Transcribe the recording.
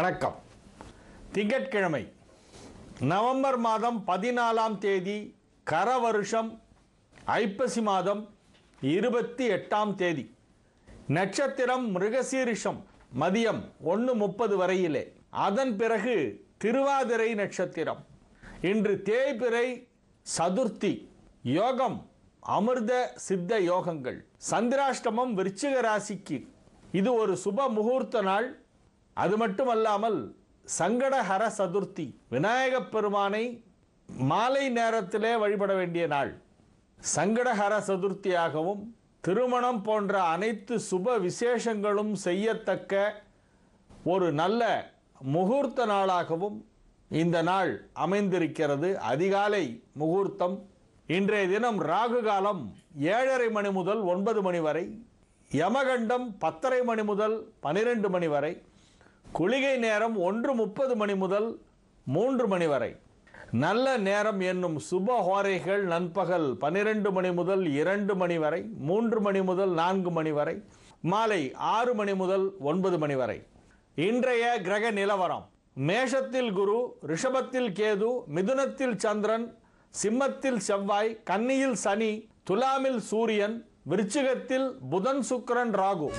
வணக்கம். திங்கட்கிழமை நவம்பர் மாதம் 14ஆம் தேதி, கரவருஷம் ஐப்பசி மாதம் 28ஆம் தேதி. நட்சத்திரம் மிருகசீரிஷம், மதியம் 1:30 வரையிலே. அதன் பிறகு திருவாதிரை நட்சத்திரம். இன்று தேய்பிறை சதுர்த்தி. யோகம் அமிர்த சித்த யோகங்கள். சந்திராஷ்டமம் விருச்சிக ராசிக்கு. இது ஒரு சுப முகூர்த்த நாள். அது மட்டுமல்லாமல் சங்கடஹர சதுர்த்தி, விநாயகப் பெருமானை மாலை நேரத்திலே வழிபட வேண்டிய நாள். சங்கடஹர சதுர்த்தியாகவும் திருமணம் போன்ற அனைத்து சுப விசேஷங்களும் செய்யத்தக்க ஒரு நல்ல முகூர்த்த நாளாகவும் இந்த நாள் அமைந்திருக்கிறது. அதிகாலை முகூர்த்தம். இன்றைய தினம் ராகு காலம் 7:30 மணி முதல் 9 மணி வரை, யமகண்டம் 10:30 மணி முதல் 12 மணி வரை, குளிகை நேரம் 1:30 மணி முதல் 3 மணி வரை. நல்ல நேரம் என்னும் சுப ஹோரைகள் நண்பகல் 12 மணி முதல் 2 மணி வரை, 3 மணி முதல் 4 மணி வரை, மாலை 6 மணி முதல் 9 மணி வரை. இன்றைய கிரக நிலவரம்: மேஷத்தில் குரு, ரிஷபத்தில் கேது, மிதுனத்தில் சந்திரன், சிம்மத்தில் செவ்வாய், கன்னியில் சனி, துலாமில் சூரியன், விருச்சிகத்தில் புதன், சுக்கிரன், ராகு.